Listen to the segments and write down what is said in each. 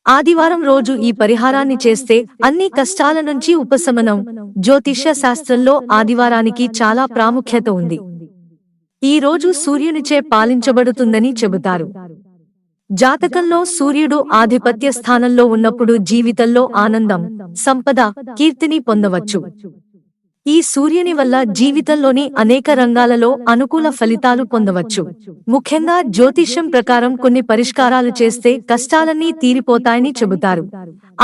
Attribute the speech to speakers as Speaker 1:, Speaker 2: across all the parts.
Speaker 1: ఆదివారం రోజు ఈ పరిహారాన్ని చేస్తే అన్ని కష్టాల నుంచి ఉపశమనం. జ్యోతిష్య శాస్త్రంలో ఆదివారానికి చాలా ప్రాముఖ్యత ఉంది. ఈ రోజు సూర్యునిచే పాలించబడుతుందని చెబుతారు. జాతకంలో సూర్యుడు ఆధిపత్య స్థానంలో ఉన్నప్పుడు జీవితంలో ఆనందం, సంపద, కీర్తిని పొందవచ్చు. ఈ సూర్యుని వల్ల జీవితంలోని అనేక రంగాలలో అనుకూల ఫలితాలు పొందవచ్చు. ముఖ్యంగా జ్యోతిష్యం ప్రకారం కొన్ని పరిష్కారాలు చేస్తే కష్టాలన్నీ తీరిపోతాయని చెబుతారు.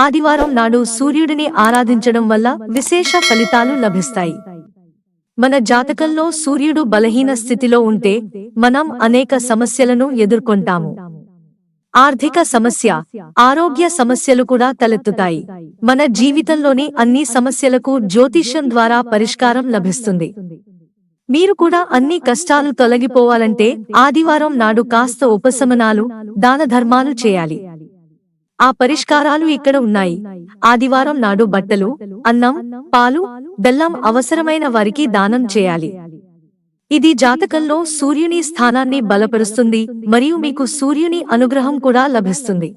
Speaker 1: ఆదివారం నాడు సూర్యుడిని ఆరాధించడం వల్ల విశేష ఫలితాలు లభిస్తాయి. మన జాతకంలో సూర్యుడు బలహీన స్థితిలో ఉంటే మనం అనేక సమస్యలను ఎదుర్కొంటాము. ఆర్థిక సమస్య, ఆరోగ్య సమస్యలు కూడా తలెత్తుతాయి. మన జీవితంలోని అన్ని సమస్యలకు జ్యోతిష్యం ద్వారా పరిష్కారం లభిస్తుంది. మీరు కూడా అన్ని కష్టాలు తొలగిపోవాలంటే ఆదివారం నాడు కాస్త ఉపశమనాలు, దాన ధర్మాలు చేయాలి. ఆ పరిష్కారాలు ఇక్కడ ఉన్నాయి. ఆదివారం నాడు బట్టలు, అన్నం, పాలు, బెల్లం అవసరమైన వారికి దానం చేయాలి. ఇది జాతకంలో సూర్యుని స్థానాన్ని బలపరుస్తుంది మరియు మీకు సూర్యుని అనుగ్రహం కూడా లభిస్తుంది.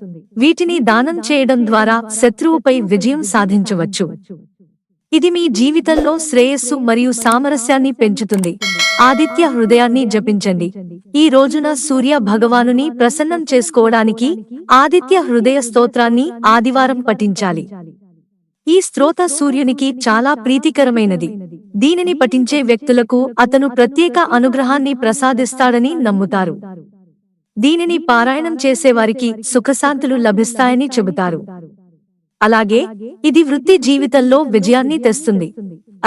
Speaker 1: వీటిని దానం చేయడం ద్వారా శత్రువుపై విజయం సాధించవచ్చు. ఇది మీ జీవితంలో శ్రేయస్సు మరియు సామరస్యాన్ని పెంచుతుంది. ఆదిత్య హృదయాన్ని జపించండి. ఈ రోజున సూర్య భగవానుని ప్రసన్నం చేసుకోవడానికి ఆదిత్య హృదయ స్తోత్రాన్ని ఆదివారం పఠించాలి. ఈ స్తోత్ర సూర్యునికి చాలా ప్రీతికరమైనది. దీనిని పఠించే వ్యక్తులకు అతను ప్రత్యేక అనుగ్రహాన్ని ప్రసాదిస్తాడని నమ్ముతారు. దీనిని పారాయణం చేసేవారికి సుఖశాంతులు లభిస్తాయని చెబుతారు. అలాగే ఇది వృత్తి జీవితంలో విజయాన్ని తెస్తుంది.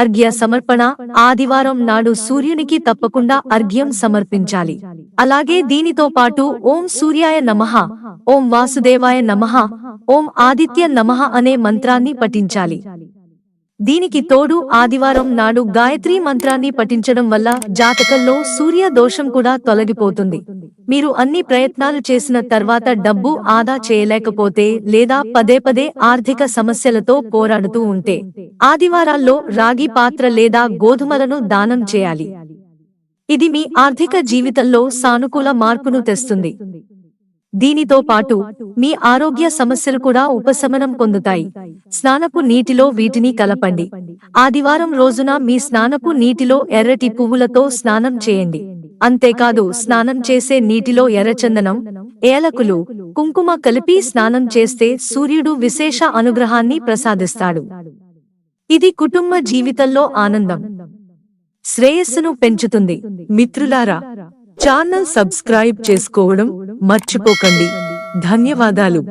Speaker 1: అర్ఘ్య సమర్పణ. ఆదివారం నాడు సూర్యునికి తప్పకుండా అర్ఘ్యం సమర్పించాలి. అలాగే దీనితో పాటు ఓం సూర్యాయ నమః, ఓం వాసుదేవాయ నమః, ఓం ఆదిత్య నమః అనే మంత్రాన్ని పఠించాలి. దీనికి తోడు ఆదివారం నాడు గాయత్రీ మంత్రాన్ని పఠించడం వల్ల జాతకంలో సూర్య దోషం కూడా తొలగిపోతుంది. మీరు అన్ని ప్రయత్నాలు చేసిన తర్వాత డబ్బు ఆదా చేయలేకపోతే లేదా పదే పదే ఆర్థిక సమస్యలతో పోరాడుతూ ఉంటే ఆదివారాల్లో రాగి పాత్ర లేదా గోధుమలను దానం చేయాలి. ఇది మీ ఆర్థిక జీవితంలో సానుకూల మార్పును తెస్తుంది. దీనితో పాటు మీ ఆరోగ్య సమస్యలు కూడా ఉపశమనం పొందుతాయి. స్నానపు నీటిలో వీటిని కలపండి. ఆదివారం రోజున మీ స్నానపు నీటిలో ఎర్రటి పువ్వులతో స్నానం చేయండి. అంతేకాదు స్నానం చేసే నీటిలో ఎర్రచందనం, ఏలకులు, కుంకుమ కలిపి స్నానం చేస్తే సూర్యుడు విశేష అనుగ్రహాన్ని ప్రసాదిస్తాడు. ఇది కుటుంబ జీవితంలో ఆనందం, శ్రేయస్సును పెంచుతుంది. మిత్రులారా, ఛానల్ సబ్స్క్రైబ్ చేసుకోవడం మర్చిపోకండి. ధన్యవాదాలు.